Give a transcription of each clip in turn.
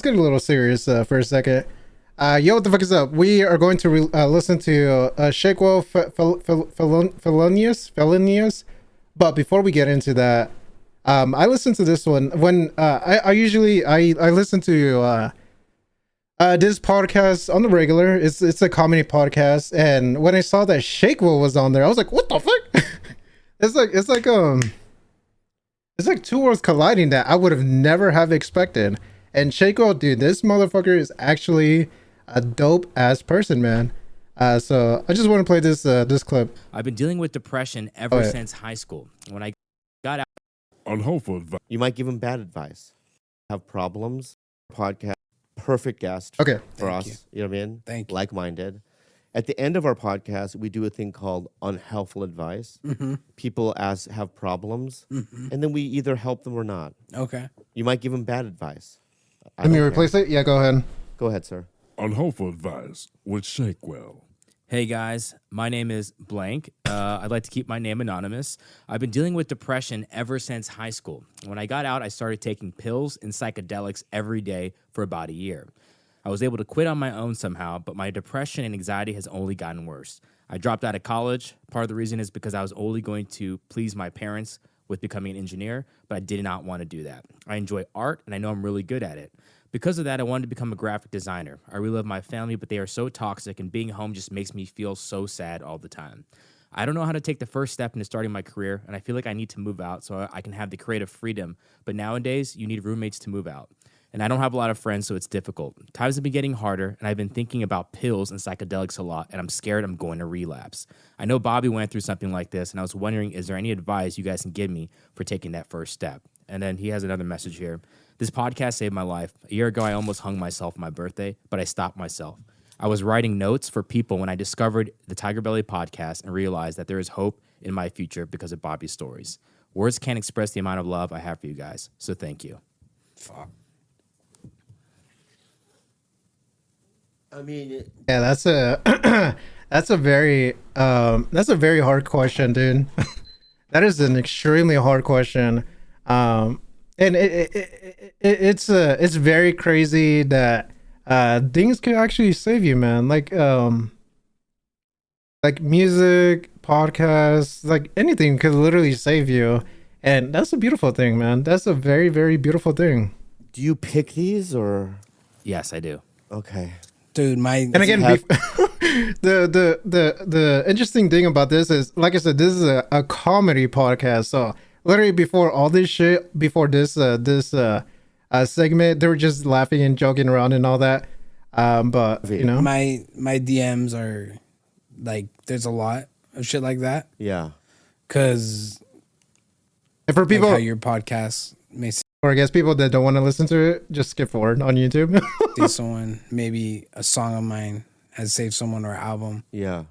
get a little serious for a second. Yo, what the fuck is up? We are going to listen to Shakewell Felonious. But before we get into that, I listened to this one when I usually listen to this podcast on the regular. It's a comedy podcast, and when I saw that Shakewell was on there, I was like, what the fuck? It's like two worlds colliding that I would have never have expected. And Shakewell, dude, this motherfucker is actually a dope ass person, man. So I just want to play this clip. I've been dealing with depression ever since high school. When I got out, unhelpful advice. You might give him bad advice. Have problems. Podcast. Perfect guest. Okay. For us. You know what I mean? Thank you. Like-minded. At the end of our podcast, we do a thing called unhelpful advice. Mm-hmm. People have problems, and then we either help them or not. Okay. You might give them bad advice. Let me replace it. Yeah, go ahead. Go ahead, sir. Unhelpful advice with Shakewell. hey guys, my name is blank. I'd like to keep my name anonymous. I've been dealing with depression ever since high school. When I got out, I started taking pills and psychedelics every day for about a year. I was able to quit on my own somehow, but my depression and anxiety has only gotten worse. I dropped out of college. Part of the reason is because I was only going to please my parents with becoming an engineer, but I did not want to do that. I enjoy art, and I know I'm really good at it. Because of that, I wanted to become a graphic designer. I really love my family, but they are so toxic, and being home just makes me feel so sad all the time. I don't know how to take the first step into starting my career, and I feel like I need to move out so I can have the creative freedom. But nowadays, you need roommates to move out. And I don't have a lot of friends, so it's difficult. Times have been getting harder, and I've been thinking about pills and psychedelics a lot, and I'm scared I'm going to relapse. I know Bobby went through something like this, and I was wondering, is there any advice you guys can give me for taking that first step? And then he has another message here. This podcast saved my life. A year ago, I almost hung myself on my birthday, but I stopped myself. I was writing notes for people when I discovered the Tiger Belly podcast and realized that there is hope in my future because of Bobby's stories. Words can't express the amount of love I have for you guys, so thank you. Fuck. I mean, Yeah, that's a that's a very hard question, dude. That is an extremely hard question. And it's very crazy that things could actually save you, man. Like music, podcasts, like anything could literally save you. And that's a beautiful thing, man. That's a very, very beautiful thing. do you pick these or? Yes, I do. Okay. Dude, And again, the interesting thing about this is, like I said, this is a comedy podcast. So literally before all this shit, before this segment, they were just laughing and joking around and all that. But you know, my DMs are like, there's a lot of shit like that. Yeah. Cause and for people, like how your podcast may or I guess people that don't want to listen to it, just skip forward on YouTube. see someone, maybe a song of mine has saved someone or album. Yeah.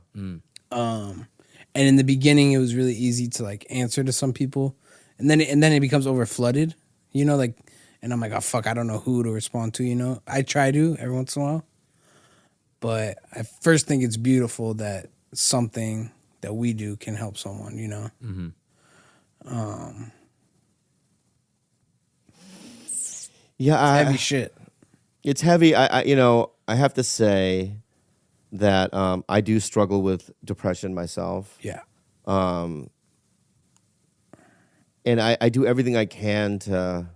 And in the beginning, it was really easy to like answer to some people, and then it becomes over flooded, you know, like, and I'm like, oh fuck, I don't know who to respond to, you know. I try to every once in a while, but I first think it's beautiful that something that we do can help someone, you know. Yeah. Heavy shit. It's heavy. I have to say that I do struggle with depression myself. Yeah. And I do everything I can to,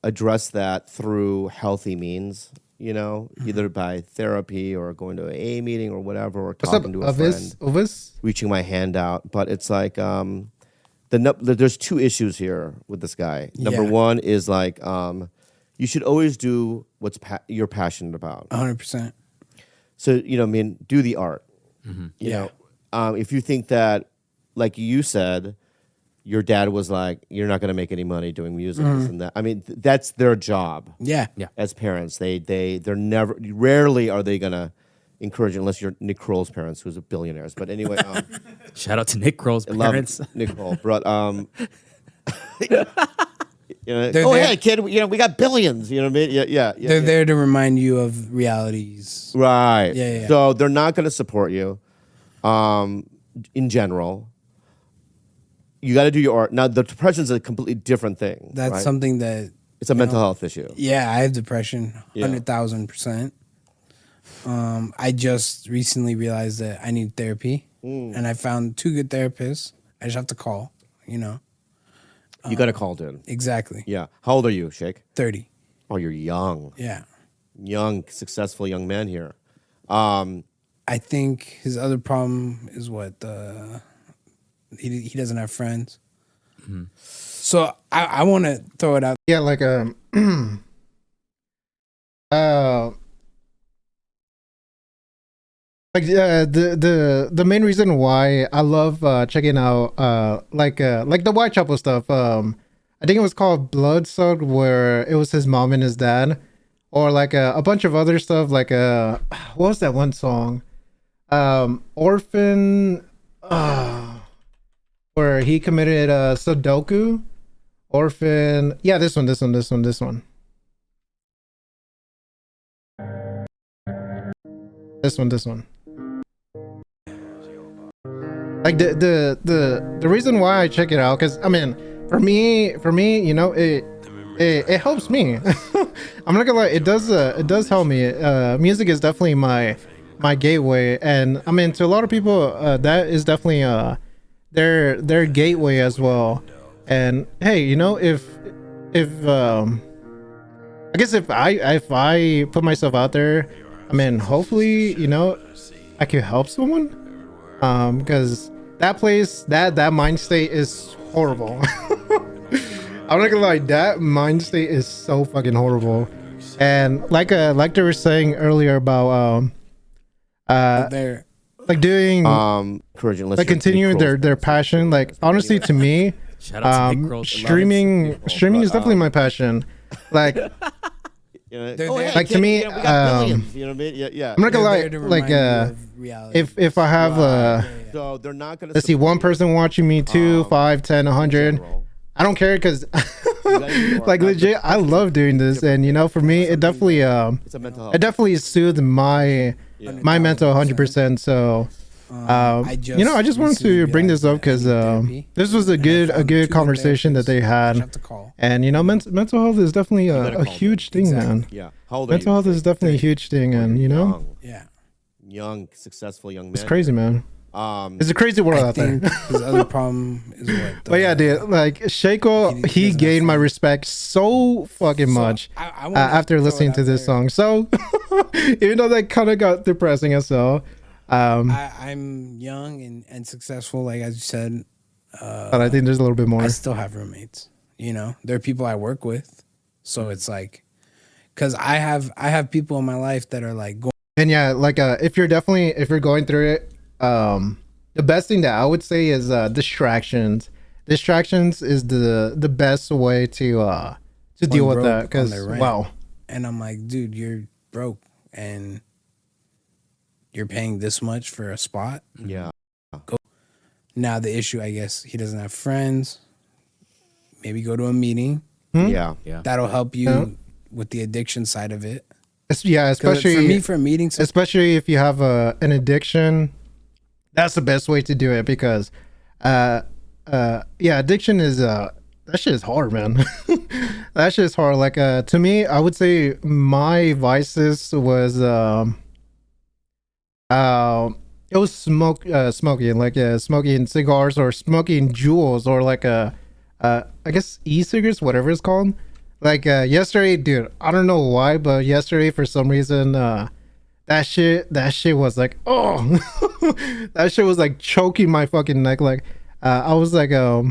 address that through healthy means, either by therapy or going to an AA meeting or whatever, or talking to a friend, reaching my hand out. But it's like, there's two issues here with this guy. Number one is like, you should always do what's you're passionate about. 100%. So, do the art. You know, if you think that, like you said, your dad was like, you're not going to make any money doing music, this and that. I mean, that's their job. Yeah. As parents, they're never, rarely are they going to encourage it, unless you're Nick Kroll's parents, who's a billionaires. But anyway, Shout out to Nick Kroll's I love parents. Nick Kroll, but They're kid, we got billions. You know what I mean? Yeah. They're there to remind you of realities. Right. Yeah. So they're not going to support you. In general, you got to do your art. Now, the depression is a completely different thing. That's right? something that It's a mental health issue. Yeah, I have depression, Yeah. 100,000%. I just recently realized that I need therapy, and I found 2 good therapists. I just have to call, you know. You got to call, dude. Exactly. Yeah. How old are you, Shake? 30. Oh, you're young. Yeah. Young, successful young man here. I think his other problem is what he doesn't have friends. So I want to throw it out. Yeah, like the main reason why I love checking out like the Whitechapel stuff. I think it was called Bloodsucked, where it was his mom and his dad, or like a bunch of other stuff. Like what was that one song? Orphan, where he committed Sudoku. Orphan, yeah, this one. This one. Like the reason why I check it out, because I mean, for me, you know, it helps me. I'm not gonna lie, it does help me. Music is definitely my gateway, and I mean, to a lot of people, that is definitely their gateway as well. And hey, you know, if I guess if I put myself out there, I mean, hopefully, you know, I could help someone. Because that place, that mind state is horrible. I'm not gonna lie, that mind state is so fucking horrible. And like they were saying earlier about like doing like continuing their passion. Like honestly, to me, Shout out to Nick Kroll's streaming is definitely my passion. Like like to me, you know what I mean? Yeah. I'm not gonna lie, like if I have So they're not gonna. let's see, one person watching me, 2, 5, 10, 100. I don't care, because like legit, I love doing this, and you know, for me, it definitely It's a mental health. it definitely soothed my mental 100%. So you know, I just wanted to bring this up because this was a good conversation that they had, and you know, mental health is definitely a huge thing, man. Yeah. How old are Mental health is definitely a huge thing, and you know, young, successful young man. it's crazy, man. It's a crazy world out there. His other problem is what. But yeah, dude, like Shakewell, he gained my respect so fucking much after listening to this song. So even though that kind of got depressing as well, I'm young and successful, like as you said. but I think there's a little bit more. I still have roommates. You know, there are people I work with, so it's like, because I have people in my life that are like going. And yeah, like if you're going through it, the best thing that I would say is distractions. Distractions is the best way to deal with that, because wow. And I'm like, dude, you're broke and you're paying this much for a spot. Yeah. Now the issue, I guess, he doesn't have friends. Maybe go to a meeting. Yeah. That'll help you with the addiction side of it. Yeah, especially for me, for meetings, especially if you have an addiction. That's the best way to do it, because addiction is that shit is hard, man. That shit is hard. Like to me, I would say my vices was it was smoking, like smoking cigars or smoking jewels, or like I guess e-cigarettes, whatever it's called. Like yesterday, dude, I don't know why, but yesterday for some reason that shit was like, oh, that shit was like choking my fucking neck. Like I was like I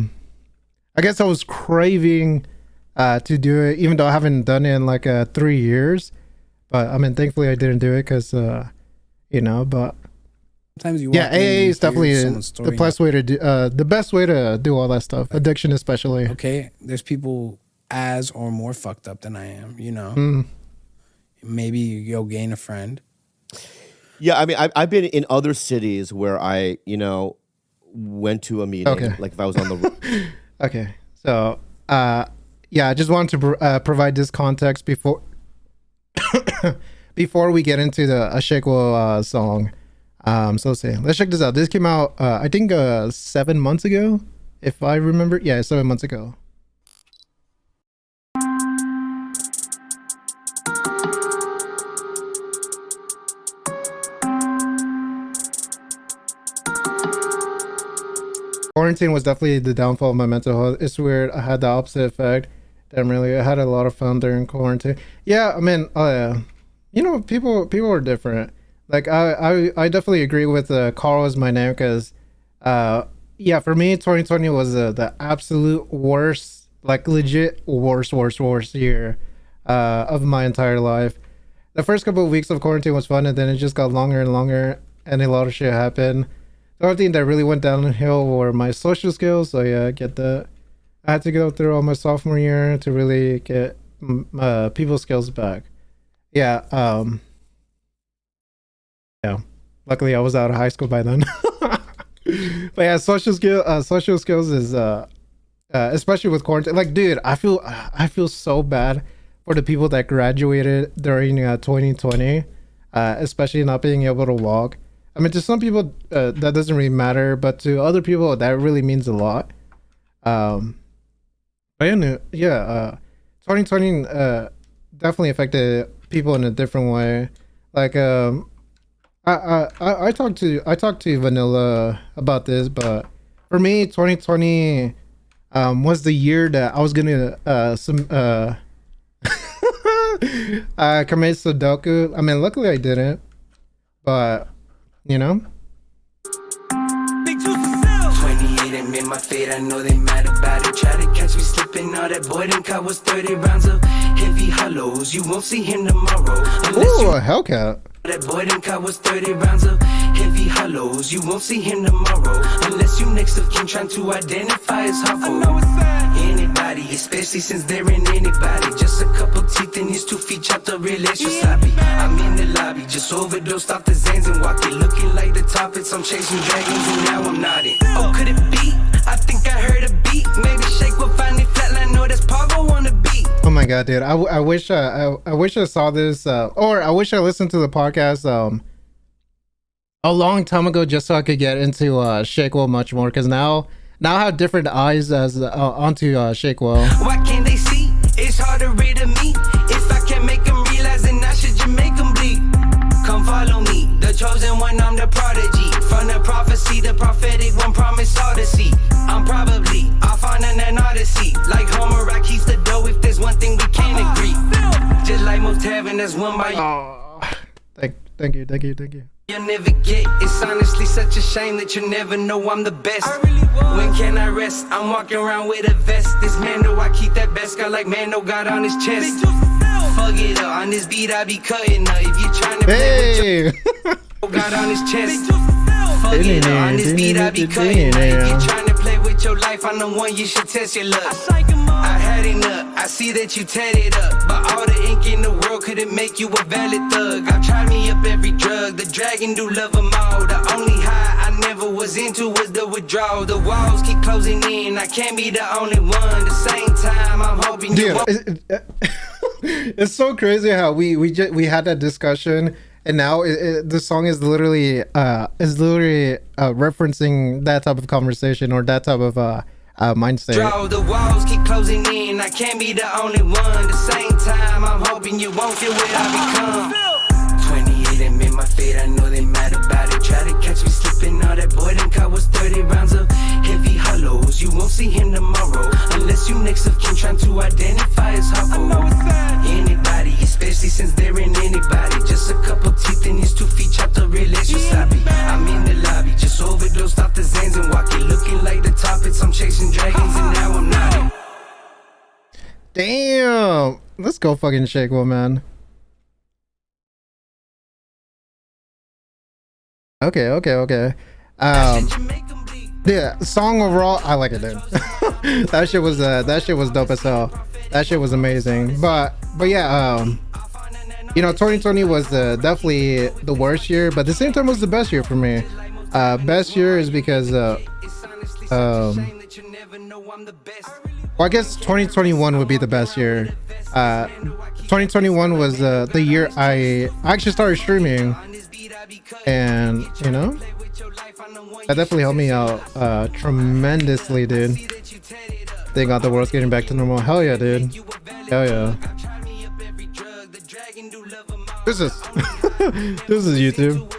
guess I was craving to do it, even though I haven't done it in like 3 years. But I mean, thankfully I didn't do it, because you know. But sometimes you AA is definitely the best way to do the best way to do all that stuff, addiction especially. Okay, there's people as or more fucked up than I am, you know. Maybe you'll gain a friend. Yeah, I mean, I've been in other cities where I, you know, went to a meeting. Okay. Like if I was on the. Okay, so yeah, I just wanted to provide this context before before we get into the Shakewell song. So let's check this out. This came out I think 7 months ago, if I remember. Yeah, 7 months ago. quarantine was definitely the downfall of my mental health. It's weird. I had the opposite effect. Damn, really, I had a lot of fun during quarantine. Yeah, I mean, you know, people are different. Like I definitely agree with Carl is my name because yeah, for me 2020 was the absolute worst, like legit worst year of my entire life. The first couple of weeks of quarantine was fun, and then it just got longer and longer, and a lot of shit happened. The only thing that really went downhill were my social skills. So yeah, I get that. I had to go through all my sophomore year to really get people skills back. Yeah. Yeah. Luckily, I was out of high school by then. But yeah, social skills is especially with quarantine. Like, dude, I feel so bad for the people that graduated during 2020, especially not being able to walk. I mean, to some people that doesn't really matter, but to other people that really means a lot. But yeah, 2020 definitely affected people in a different way. Like I talked to Vanilla about this, but for me, 2020 was the year that I was gonna commit Sudoku. I mean, luckily I didn't, but you know. 28 and made my fate, I know they mad about it. Try to catch me slipping, all that boy done caught was 30 rounds of heavy hollows. You won't see him tomorrow. Ooh, a Hellcat. That boy done caught was 30 rounds of heavy hollows. You won't see him tomorrow unless you next of kin trying to identify as Huffle. Anybody, especially since there ain't anybody. Just a couple teeth in his 2 feet chopped up real extra sloppy. I'm in the lobby, just overdosed off the Zans and walking. Looking like the topics, I'm chasing dragons and now I'm nodding. Oh, could it be? I think I heard a beat. Maybe Shake will find it flatline. No, that's Pago on the beat. Oh my god, dude! I wish I saw this, or I wish I listened to the podcast a long time ago just so I could get into Shakewell much more. Because now I have different eyes as onto Shakewell. Why can't they see? It's hard to read to me. If I can't make them realize, then I should just make them bleed. Come follow me, the chosen one, I'm the prodigy. From the prophecy, the prophetic one promised all to see. I'm probably off on an odyssey. Like Homer, I keep the dough if there's one thing we can't agree. Just like most heaven, there's one by you. Oh, thank you. You'll never get. It's honestly such a shame that you never know I'm the best. When can I rest? I'm walking around with a vest. This man know I keep that best guy like Mando got on his chest. Fuck it up, on this beat I be cutting up. If you're trying to play with your got on his chest. Fuck it up, on this beat I be cutting up. If you're trying to play with your life, I'm the one you should test your luck. I had enough, I see that you tatted up. But all the ink in the world couldn't make you a valid thug. I've tried me up every drug, the dragon do love them all. The only high I never was into was the withdrawal. The walls keep closing in, I can't be the only one. The same time, I'm hoping you won't. It's so crazy how we had that discussion, and now the song is literally referencing that type of conversation or that type of mindset. Draw the walls keep closing in, I can't be the only one. The same time, I'm hoping you won't get what I become. 28 and made my fate, I know they mad about it. Try to catch me slipping, all that boy done caught was 30 rounds of heavy hollows. You won't see him tomorrow unless you next of kin trying to identify as Huffle. Anybody, especially since there ain't anybody. Just a couple teeth in his 2 feet chopped up real extra sloppy. I'm in the lobby, just overdosed off the Zans and walking. Looking like the topics, I'm chasing dragons and now I'm nodding. Damn, let's go fucking Shakewell, man. Okay. Yeah, song overall, I like it, dude. that shit was dope as hell. That shit was amazing. But yeah, you know, 2020 was definitely the worst year, but at the same time was the best year for me. Best year is because well, I guess 2021 would be the best year. 2021 was the year I actually started streaming, and you know, that definitely helped me out tremendously, dude. Thank God the world's getting back to normal. Hell yeah, dude. Hell yeah. This is this is YouTube.